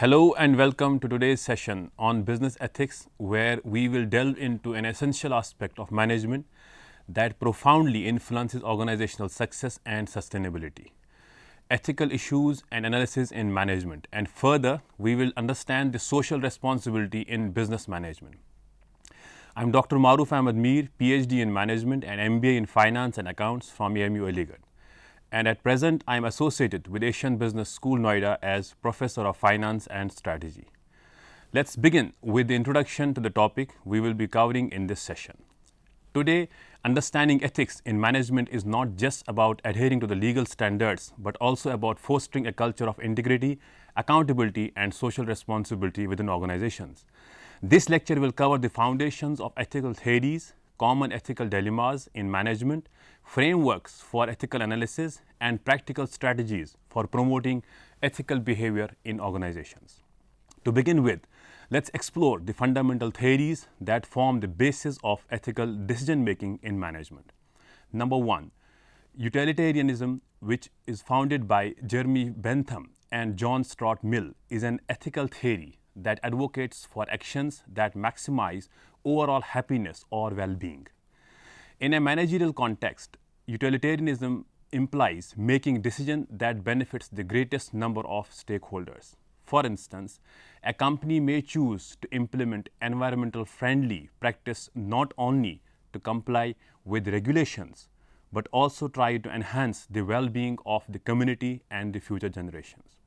Hello and welcome to today's session on business ethics, where we will delve into an essential aspect of management that profoundly influences organizational success and sustainability. Ethical issues and analysis in management, and further, we will understand the social responsibility in business management. I'm Dr. Maruf Ahmed Mir, PhD in Management and MBA in Finance and Accounts from AMU Aligarh. And at present, I am associated with Asian Business School, Noida as Professor of Finance and Strategy. Let's begin with the introduction to the topic we will be covering in this session. Today, understanding ethics in management is not just about adhering to the legal standards, but also about fostering a culture of integrity, accountability, and social responsibility within organizations. This lecture will cover the foundations of ethical theories, common ethical dilemmas in management, frameworks for ethical analysis, and practical strategies for promoting ethical behavior in organizations. To begin with, let's explore the fundamental theories that form the basis of ethical decision making in management. Number one, utilitarianism, which is founded by Jeremy Bentham and John Stuart Mill, is an ethical theory that advocates for actions that maximize overall happiness or well-being. In a managerial context, utilitarianism implies making decisions that benefits the greatest number of stakeholders. For instance, a company may choose to implement environmental friendly practice not only to comply with regulations, but also try to enhance the well-being of the community and the future generations.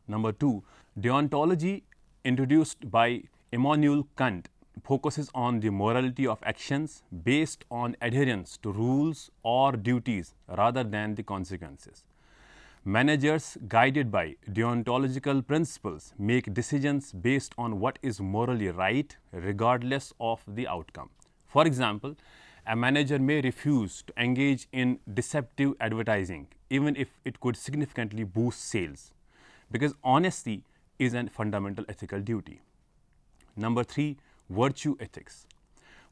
Number two, deontology, introduced by Immanuel Kant, focuses on the morality of actions based on adherence to rules or duties rather than the consequences. Managers guided by deontological principles make decisions based on what is morally right regardless of the outcome. For example, a manager may refuse to engage in deceptive advertising even if it could significantly boost sales, because honesty is a fundamental ethical duty. Number three, virtue ethics.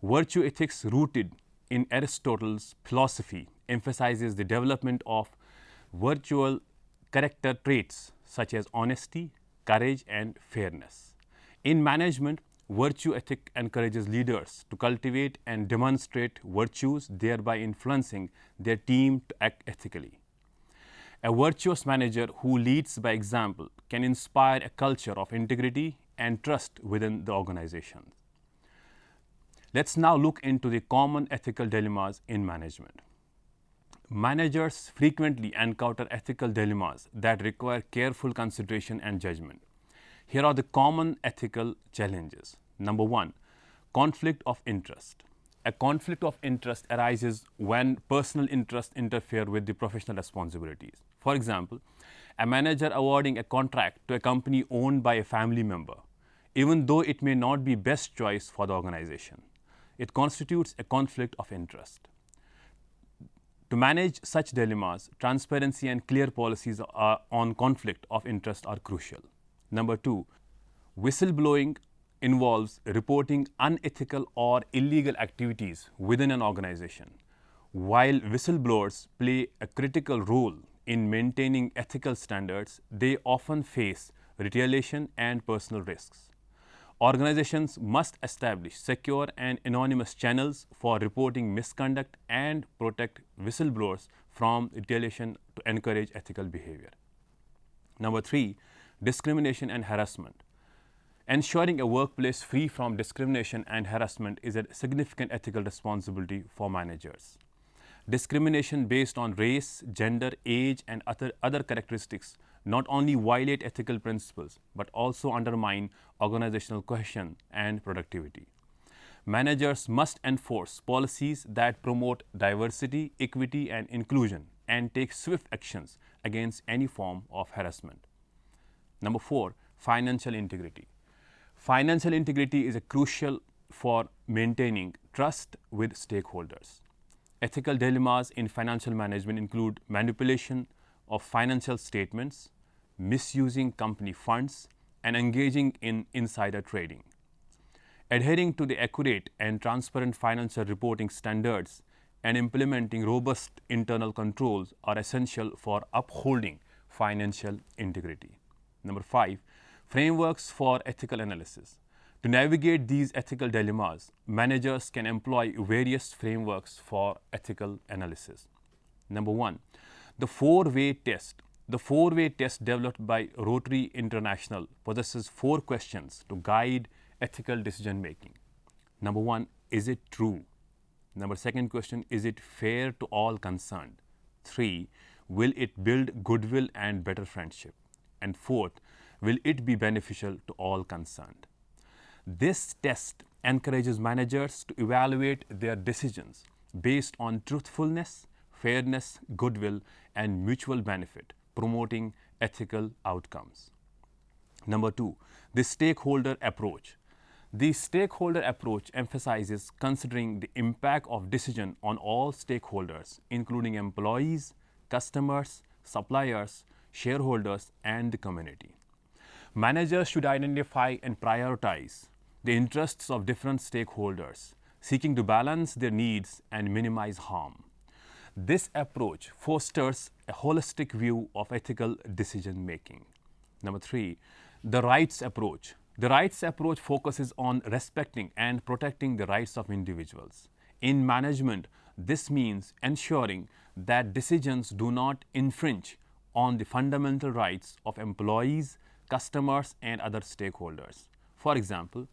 Virtue ethics, rooted in Aristotle's philosophy, emphasizes the development of virtual character traits such as honesty, courage, and fairness. In management, virtue ethic encourages leaders to cultivate and demonstrate virtues, thereby influencing their team to act ethically. A virtuous manager who leads by example can inspire a culture of integrity and trust within the organization. Let's now look into the common ethical dilemmas in management. Managers frequently encounter ethical dilemmas that require careful consideration and judgment. Here are the common ethical challenges. Number one, conflict of interest. A conflict of interest arises when personal interests interfere with the professional responsibilities. For example, a manager awarding a contract to a company owned by a family member, even though it may not be best choice for the organization. It constitutes a conflict of interest. To manage such dilemmas, transparency and clear policies on conflict of interest are crucial. Number two, whistleblowing involves reporting unethical or illegal activities within an organization. While whistleblowers play a critical role in maintaining ethical standards, they often face retaliation and personal risks. Organizations must establish secure and anonymous channels for reporting misconduct and protect whistleblowers from retaliation to encourage ethical behavior. Number 3, discrimination and harassment. Ensuring a workplace free from discrimination and harassment is a significant ethical responsibility for managers. Discrimination based on race, gender, age, and other characteristics not only violate ethical principles but also undermine organizational cohesion and productivity. Managers must enforce policies that promote diversity, equity, and inclusion and take swift actions against any form of harassment. Number 4, financial integrity. Financial integrity is crucial for maintaining trust with stakeholders. Ethical dilemmas in financial management include manipulation of financial statements, misusing company funds, and engaging in insider trading. Adhering to the accurate and transparent financial reporting standards and implementing robust internal controls are essential for upholding financial integrity. Number 5, frameworks for ethical analysis. To navigate these ethical dilemmas, managers can employ various frameworks for ethical analysis. Number 1, the four-way test. The four-way test developed by Rotary International possesses 4 questions to guide ethical decision making. Number 1, is it true? Number 2nd question, is it fair to all concerned? 3, will it build goodwill and better friendship? And 4th, will it be beneficial to all concerned? This test encourages managers to evaluate their decisions based on truthfulness, fairness, goodwill, and mutual benefit, promoting ethical outcomes. Number 2, the stakeholder approach. The stakeholder approach emphasizes considering the impact of decision on all stakeholders, including employees, customers, suppliers, shareholders, and the community. Managers should identify and prioritize the interests of different stakeholders, seeking to balance their needs and minimize harm. This approach fosters a holistic view of ethical decision making. Number 3, the rights approach. The rights approach focuses on respecting and protecting the rights of individuals. In management, this means ensuring that decisions do not infringe on the fundamental rights of employees, customers, and other stakeholders. For example,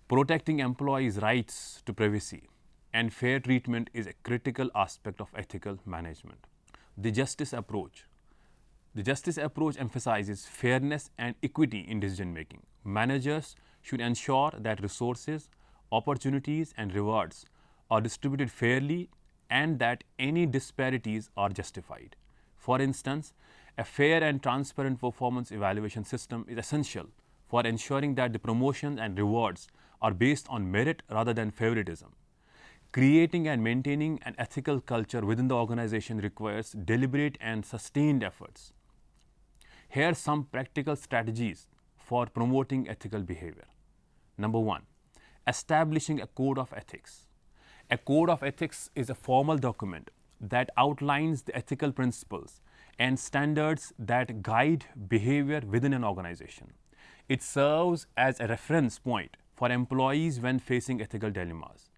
protecting employees' rights to privacy and fair treatment is a critical aspect of ethical management. The justice approach. The justice approach emphasizes fairness and equity in decision making. Managers should ensure that resources, opportunities, and rewards are distributed fairly and that any disparities are justified. For instance, a fair and transparent performance evaluation system is essential for ensuring that the promotions and rewards are based on merit rather than favoritism. Creating and maintaining an ethical culture within the organization requires deliberate and sustained efforts. Here are some practical strategies for promoting ethical behavior. Number 1, establishing a code of ethics. A code of ethics is a formal document that outlines the ethical principles and standards that guide behavior within an organization. It serves as a reference point for employees when facing ethical dilemmas.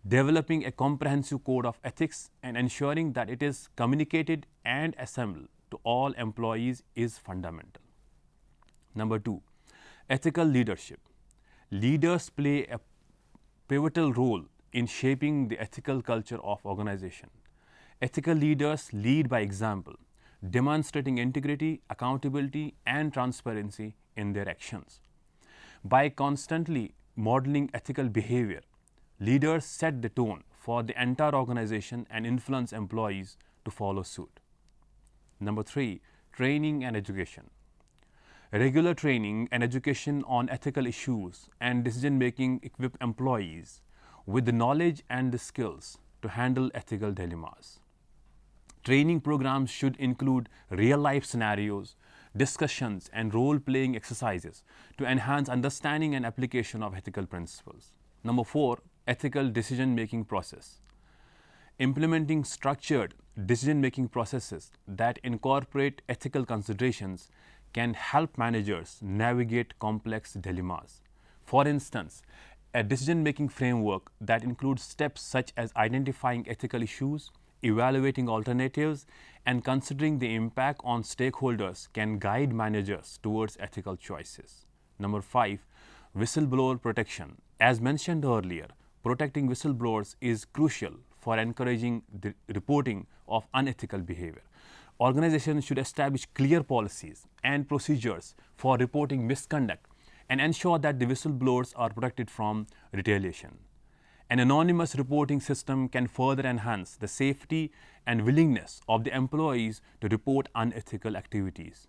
Developing a comprehensive code of ethics and ensuring that it is communicated and assembled to all employees is fundamental. Number 2, ethical leadership. Leaders play a pivotal role in shaping the ethical culture of organization. Ethical leaders lead by example, demonstrating integrity, accountability, and transparency in their actions. By constantly modeling ethical behavior, leaders set the tone for the entire organization and influence employees to follow suit. Number 3, training and education. Regular training and education on ethical issues and decision making equip employees with the knowledge and the skills to handle ethical dilemmas. Training programs should include real-life scenarios, discussions, and role-playing exercises to enhance understanding and application of ethical principles. Number 4, ethical decision-making process. Implementing structured decision-making processes that incorporate ethical considerations can help managers navigate complex dilemmas. For instance, a decision-making framework that includes steps such as identifying ethical issues, evaluating alternatives, and considering the impact on stakeholders can guide managers towards ethical choices. Number 5, whistleblower protection. As mentioned earlier, protecting whistleblowers is crucial for encouraging the reporting of unethical behavior. Organizations should establish clear policies and procedures for reporting misconduct and ensure that the whistleblowers are protected from retaliation. An anonymous reporting system can further enhance the safety and willingness of the employees to report unethical activities.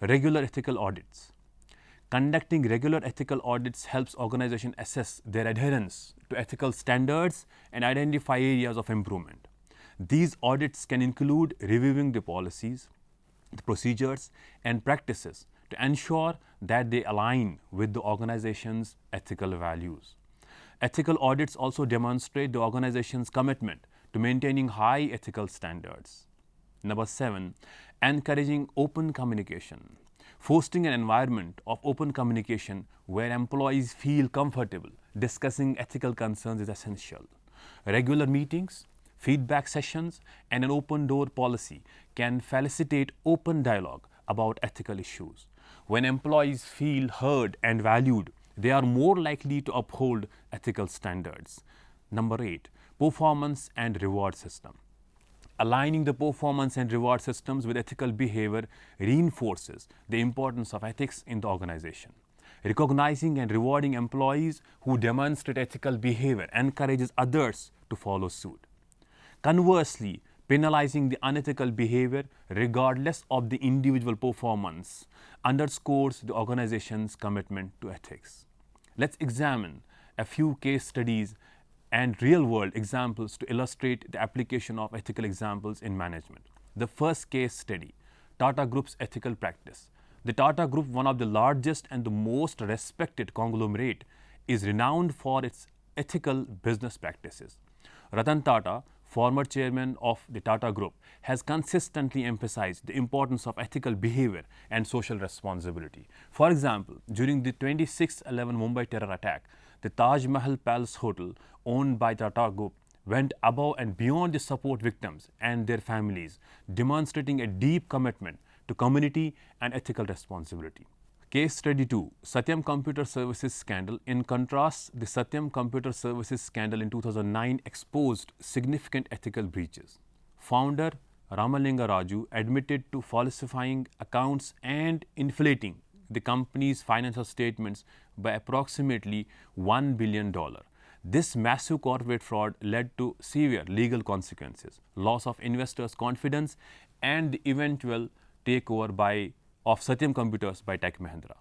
Regular ethical audits. Conducting regular ethical audits helps organizations assess their adherence to ethical standards and identify areas of improvement. These audits can include reviewing the policies, the procedures, and practices to ensure that they align with the organization's ethical values. Ethical audits also demonstrate the organization's commitment to maintaining high ethical standards. Number 7, encouraging open communication. Fostering an environment of open communication where employees feel comfortable discussing ethical concerns is essential. Regular meetings, feedback sessions, and an open door policy can facilitate open dialogue about ethical issues. When employees feel heard and valued, they are more likely to uphold ethical standards. Number 8, performance and reward system. Aligning the performance and reward systems with ethical behavior reinforces the importance of ethics in the organization. Recognizing and rewarding employees who demonstrate ethical behavior encourages others to follow suit. Conversely, penalizing the unethical behavior regardless of the individual performance underscores the organization's commitment to ethics. Let's examine a few case studies and real-world examples to illustrate the application of ethical examples in management. The first case study, Tata Group's ethical practice. The Tata Group, one of the largest and the most respected conglomerate, is renowned for its ethical business practices. Ratan Tata, former chairman of the Tata Group, has consistently emphasized the importance of ethical behavior and social responsibility. For example, during the 26/11 Mumbai terror attack, the Taj Mahal Palace Hotel, owned by Tata Group, went above and beyond to support victims and their families, demonstrating a deep commitment to community and ethical responsibility. Case study 2, Satyam Computer Services scandal. In contrast, the Satyam Computer Services scandal in 2009 exposed significant ethical breaches. Founder Ramalinga Raju admitted to falsifying accounts and inflating the company's financial statements by approximately $1 billion. This massive corporate fraud led to severe legal consequences, loss of investors' confidence, and the eventual takeover of Satyam Computers by Tech Mahindra.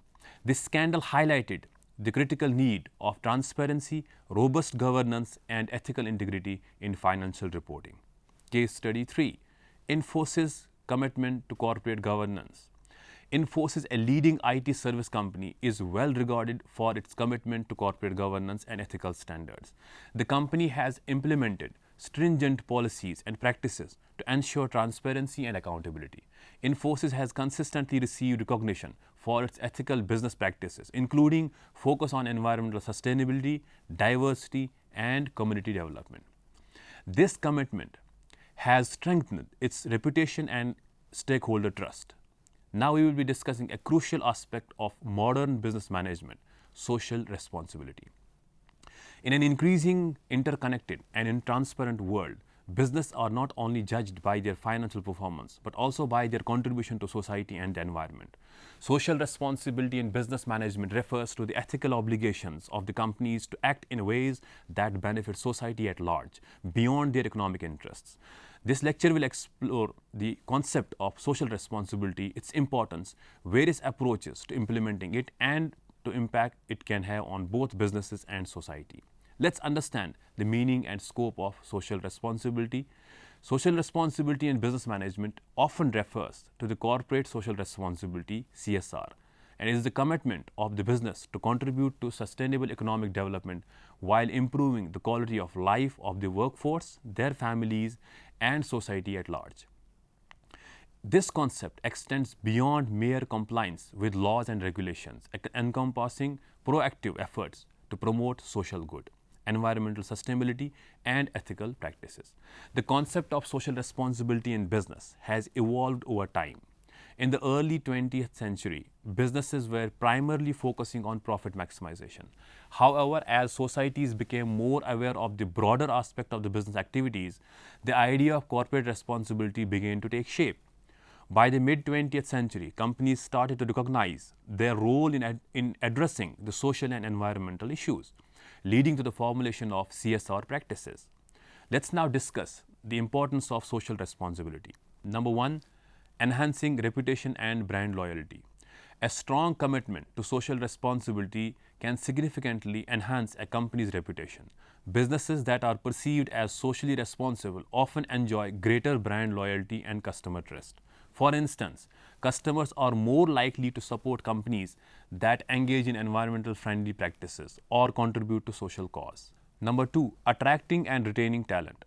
This scandal highlighted the critical need of transparency, robust governance, and ethical integrity in financial reporting. Case study 3, Infosys commitment to corporate governance. Infosys, a leading IT service company, is well regarded for its commitment to corporate governance and ethical standards. The company has implemented stringent policies and practices to ensure transparency and accountability. Infosys has consistently received recognition for its ethical business practices, including focus on environmental sustainability, diversity, and community development. This commitment has strengthened its reputation and stakeholder trust. Now we will be discussing a crucial aspect of modern business management, social responsibility. In an increasing, interconnected, and intransparent world, businesses are not only judged by their financial performance, but also by their contribution to society and the environment. Social responsibility in business management refers to the ethical obligations of the companies to act in ways that benefit society at large, beyond their economic interests. This lecture will explore the concept of social responsibility, its importance, various approaches to implementing it, and the impact it can have on both businesses and society. Let's understand the meaning and scope of social responsibility. Social responsibility in business management often refers to the corporate social responsibility, CSR, and is the commitment of the business to contribute to sustainable economic development while improving the quality of life of the workforce, their families, and society at large. This concept extends beyond mere compliance with laws and regulations, encompassing proactive efforts to promote social good. environmental sustainability, and ethical practices. The concept of social responsibility in business has evolved over time. In the early 20th century, businesses were primarily focusing on profit maximization. However, as societies became more aware of the broader aspect of the business activities, the idea of corporate responsibility began to take shape. By the mid-20th century, companies started to recognize their role in addressing the social and environmental issues, leading to the formulation of CSR practices. Let's now discuss the importance of social responsibility. Number one, enhancing reputation and brand loyalty. A strong commitment to social responsibility can significantly enhance a company's reputation. Businesses that are perceived as socially responsible often enjoy greater brand loyalty and customer trust. For instance, customers are more likely to support companies that engage in environmental friendly practices or contribute to social cause. Number two, attracting and retaining talent.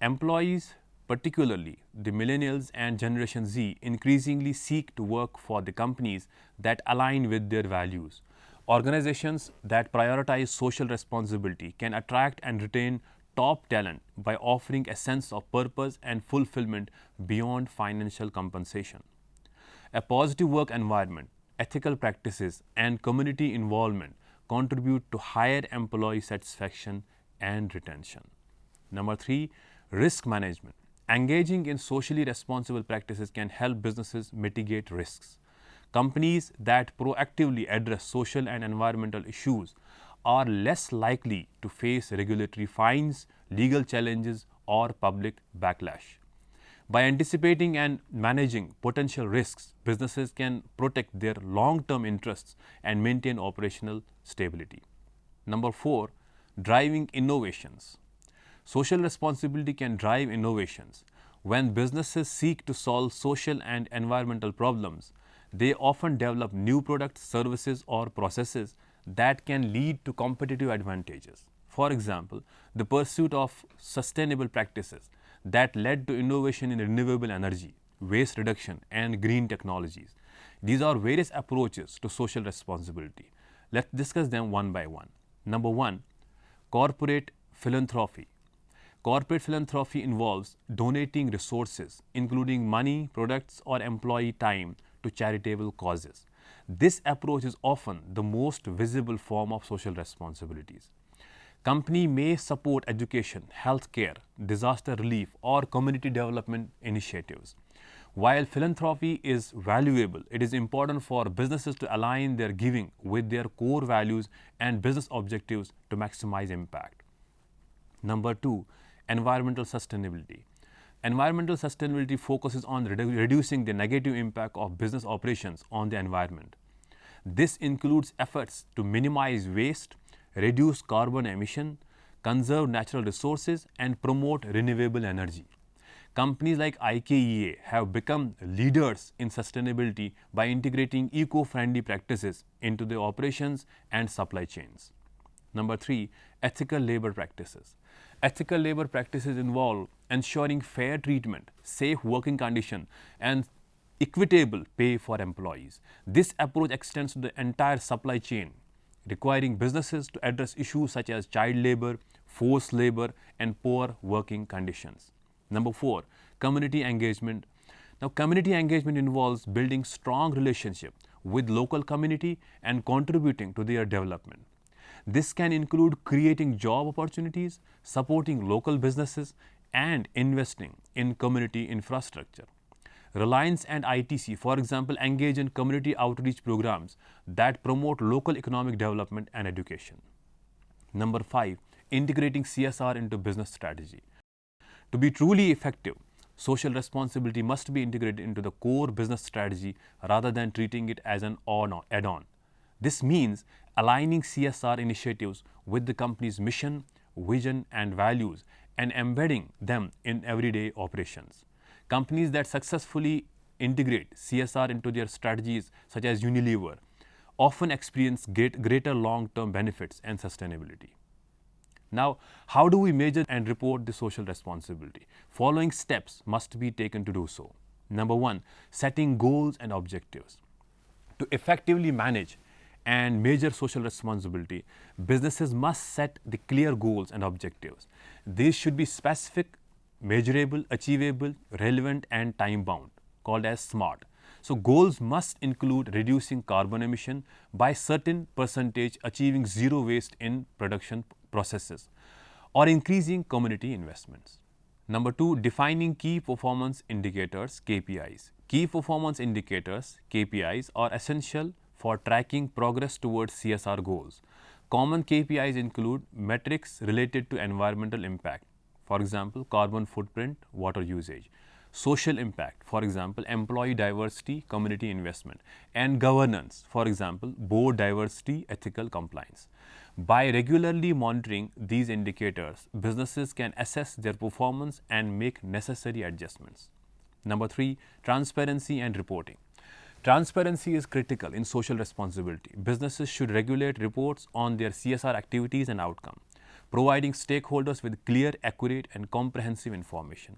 Employees, particularly the millennials and Generation Z, increasingly seek to work for the companies that align with their values. Organizations that prioritize social responsibility can attract and retain top talent by offering a sense of purpose and fulfillment beyond financial compensation. A positive work environment, ethical practices, and community involvement contribute to higher employee satisfaction and retention. Number three, risk management. Engaging in socially responsible practices can help businesses mitigate risks. Companies that proactively address social and environmental issues are less likely to face regulatory fines, legal challenges, or public backlash. By anticipating and managing potential risks, businesses can protect their long-term interests and maintain operational stability. Number four, driving innovations. Social responsibility can drive innovations. When businesses seek to solve social and environmental problems, they often develop new products, services, or processes that can lead to competitive advantages. For example, the pursuit of sustainable practices that led to innovation in renewable energy, waste reduction, and green technologies. These are various approaches to social responsibility. Let's discuss them one by one. Number one, corporate philanthropy. Corporate philanthropy involves donating resources, including money, products, or employee time, to charitable causes. This approach is often the most visible form of social responsibilities. Company may support education, healthcare, disaster relief, or community development initiatives. While philanthropy is valuable, it is important for businesses to align their giving with their core values and business objectives to maximize impact. Number two, environmental sustainability. Environmental sustainability focuses on reducing the negative impact of business operations on the environment. This includes efforts to minimize waste, reduce carbon emission, conserve natural resources, and promote renewable energy. Companies like IKEA have become leaders in sustainability by integrating eco-friendly practices into their operations and supply chains. Number three, ethical labor practices. Ethical labor practices involve ensuring fair treatment, safe working conditions, and equitable pay for employees. This approach extends to the entire supply chain, requiring businesses to address issues such as child labor, forced labor, and poor working conditions. Number four, community engagement. Now, community engagement involves building strong relationships with local community and contributing to their development. This can include creating job opportunities, supporting local businesses, and investing in community infrastructure. Reliance and ITC, for example, engage in community outreach programs that promote local economic development and education. Number five, integrating CSR into business strategy. To be truly effective, social responsibility must be integrated into the core business strategy rather than treating it as an add-on. This means aligning CSR initiatives with the company's mission, vision, and values and embedding them in everyday operations. Companies that successfully integrate CSR into their strategies, such as Unilever, often experience greater long-term benefits and sustainability. Now, how do we measure and report the social responsibility? Following steps must be taken to do so. Number one, setting goals and objectives. To effectively manage and major social responsibility, businesses must set the clear goals and objectives. These should be specific, measurable, achievable, relevant, and time bound, called as SMART. So goals must include reducing carbon emission by certain percentage, achieving zero waste in production processes, or increasing community investments. Number 2, defining key performance indicators, KPIs. Key performance indicators, KPIs, are essential for tracking progress towards CSR goals. Common KPIs include metrics related to environmental impact, for example, carbon footprint, water usage; social impact, for example, employee diversity, community investment; and governance, for example, board diversity, ethical compliance. By regularly monitoring these indicators, businesses can assess their performance and make necessary adjustments. Number 3, transparency and reporting. Transparency is critical in social responsibility. Businesses should regulate reports on their CSR activities and outcome, providing stakeholders with clear, accurate, and comprehensive information.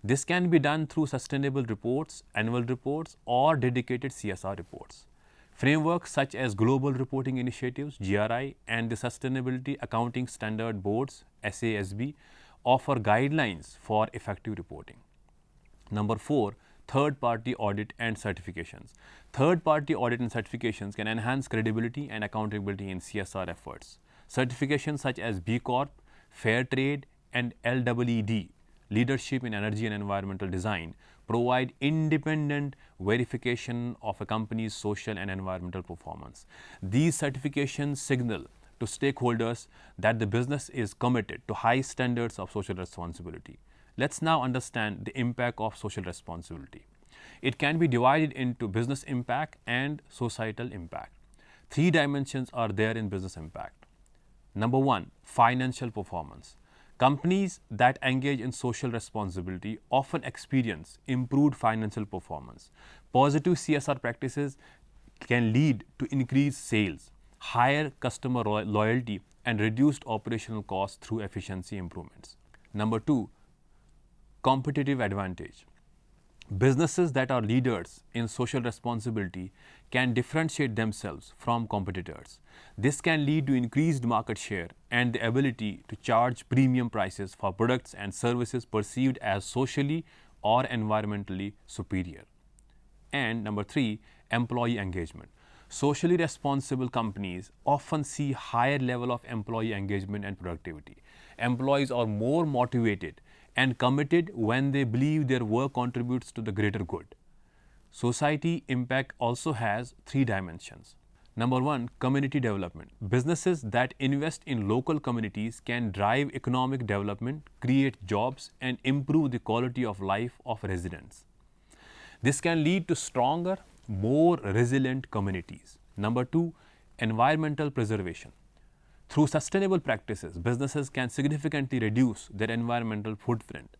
This can be done through sustainable reports, annual reports, or dedicated CSR reports. Frameworks such as Global Reporting Initiatives, GRI, and the Sustainability Accounting Standard Boards, SASB, offer guidelines for effective reporting. Number 4, third-party audit and certifications. Third-party audit and certifications can enhance credibility and accountability in CSR efforts. Certifications such as B Corp, Fair Trade, and LEED, Leadership in Energy and Environmental Design, provide independent verification of a company's social and environmental performance. These certifications signal to stakeholders that the business is committed to high standards of social responsibility. Let's now understand the impact of social responsibility. It can be divided into business impact and societal impact. 3 dimensions are there in business impact. Number 1, financial performance. Companies that engage in social responsibility often experience improved financial performance. Positive CSR practices can lead to increased sales, higher customer loyalty, and reduced operational costs through efficiency improvements. Number 2, competitive advantage. Businesses that are leaders in social responsibility can differentiate themselves from competitors. This can lead to increased market share and the ability to charge premium prices for products and services perceived as socially or environmentally superior. And number 3, employee engagement. Socially responsible companies often see higher level of employee engagement and productivity. Employees are more motivated and committed when they believe their work contributes to the greater good. Society impact also has 3 dimensions. Number 1, community development. Businesses that invest in local communities can drive economic development, create jobs, and improve the quality of life of residents. This can lead to stronger, more resilient communities. Number 2, environmental preservation. Through sustainable practices, businesses can significantly reduce their environmental footprint.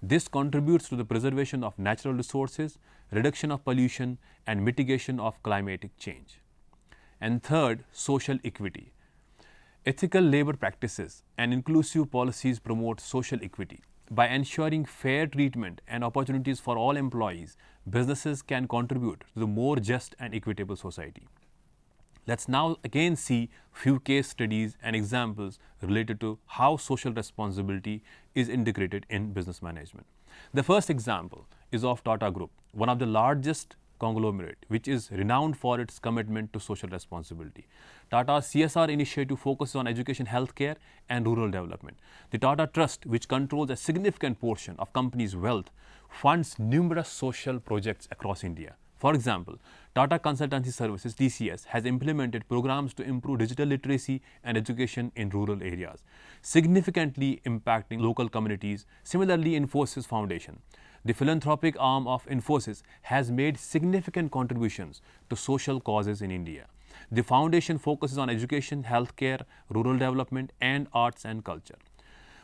This contributes to the preservation of natural resources, reduction of pollution, and mitigation of climatic change. And third, social equity. Ethical labor practices and inclusive policies promote social equity. By ensuring fair treatment and opportunities for all employees, businesses can contribute to the more just and equitable society. Let's now again see few case studies and examples related to how social responsibility is integrated in business management. The first example is of Tata Group, one of the largest conglomerate which is renowned for its commitment to social responsibility. Tata's CSR initiative focuses on education, healthcare, and rural development. The Tata Trust, which controls a significant portion of company's wealth, funds numerous social projects across India. For example, Tata Consultancy Services (TCS) has implemented programs to improve digital literacy and education in rural areas, significantly impacting local communities. Similarly, Infosys Foundation, the philanthropic arm of Infosys, has made significant contributions to social causes in India. The foundation focuses on education, healthcare, rural development, and arts and culture.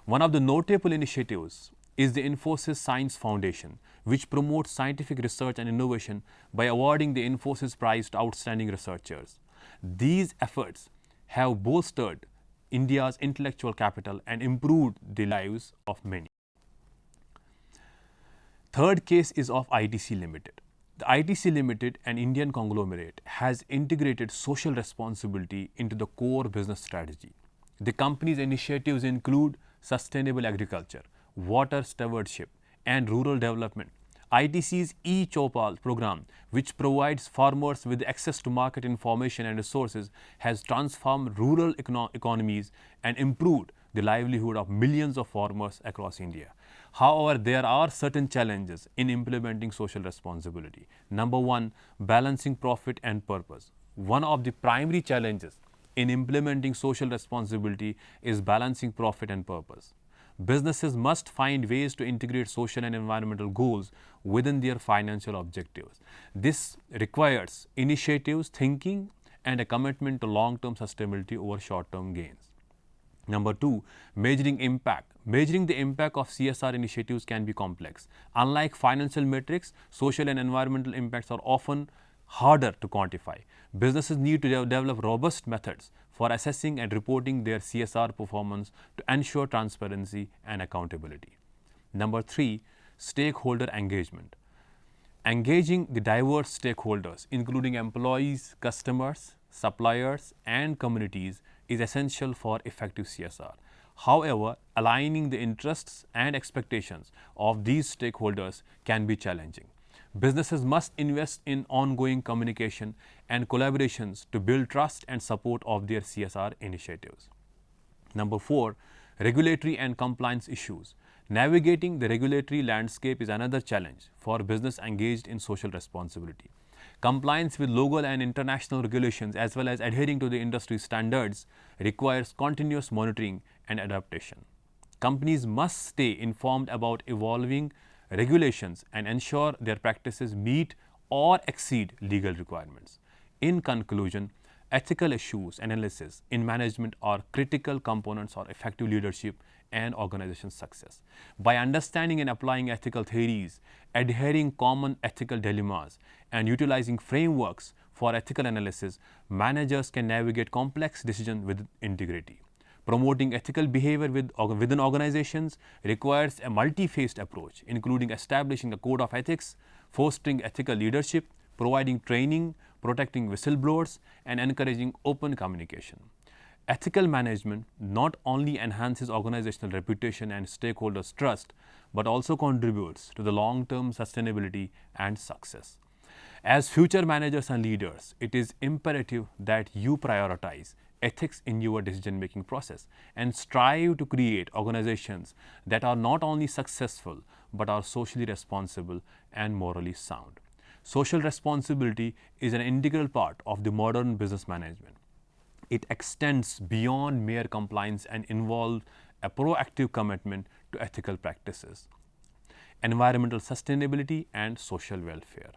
One of the notable initiatives is the Infosys Science Foundation, which promotes scientific research and innovation by awarding the Infosys Prize to outstanding researchers. These efforts have bolstered India's intellectual capital and improved the lives of many. Third case is of ITC Limited. The ITC Limited, an Indian conglomerate, has integrated social responsibility into the core business strategy. The company's initiatives include sustainable agriculture, water stewardship, and rural development. ITC's e-Chopal program, which provides farmers with access to market information and resources, has transformed rural economies and improved the livelihood of millions of farmers across India. However, there are certain challenges in implementing social responsibility. Number one, balancing profit and purpose. One of the primary challenges in implementing social responsibility is balancing profit and purpose. Businesses must find ways to integrate social and environmental goals within their financial objectives. This requires initiatives, thinking, and a commitment to long-term sustainability over short-term gains. Number two, measuring impact. Measuring the impact of CSR initiatives can be complex. Unlike financial metrics, social and environmental impacts are often harder to quantify. Businesses need to develop robust methods for assessing and reporting their CSR performance to ensure transparency and accountability. Number three, stakeholder engagement. Engaging the diverse stakeholders, including employees, customers, suppliers, and communities, is essential for effective CSR. However, aligning the interests and expectations of these stakeholders can be challenging. Businesses must invest in ongoing communication and collaborations to build trust and support of their CSR initiatives. Number four, regulatory and compliance issues. Navigating the regulatory landscape is another challenge for business engaged in social responsibility. Compliance with local and international regulations, as well as adhering to the industry standards, requires continuous monitoring and adaptation. Companies must stay informed about evolving regulations and ensure their practices meet or exceed legal requirements. In conclusion, ethical issues analysis in management are critical components of effective leadership and organization success. By understanding and applying ethical theories, adhering common ethical dilemmas, and utilizing frameworks for ethical analysis, managers can navigate complex decisions with integrity. Promoting ethical behavior within organizations requires a multi-phased approach, including establishing a code of ethics, fostering ethical leadership, providing training, protecting whistleblowers, and encouraging open communication. Ethical management not only enhances organizational reputation and stakeholders' trust, but also contributes to the long-term sustainability and success. As future managers and leaders, it is imperative that you prioritize ethics in your decision-making process and strive to create organizations that are not only successful, but are socially responsible and morally sound. Social responsibility is an integral part of the modern business management. It extends beyond mere compliance and involves a proactive commitment to ethical practices, environmental sustainability, and social welfare.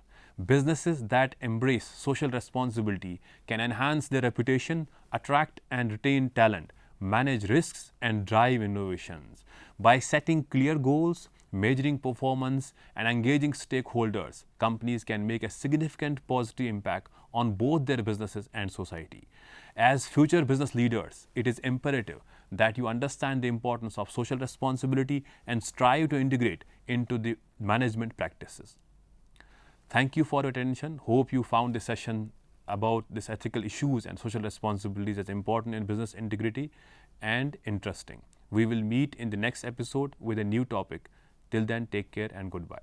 Businesses that embrace social responsibility can enhance their reputation, attract and retain talent, manage risks, and drive innovations. By setting clear goals, measuring performance, and engaging stakeholders, companies can make a significant positive impact on both their businesses and society. As future business leaders, it is imperative that you understand the importance of social responsibility and strive to integrate into the management practices. Thank you for your attention. Hope you found this session about these ethical issues and social responsibilities as important in business integrity and interesting. We will meet in the next episode with a new topic. Till then, take care and goodbye.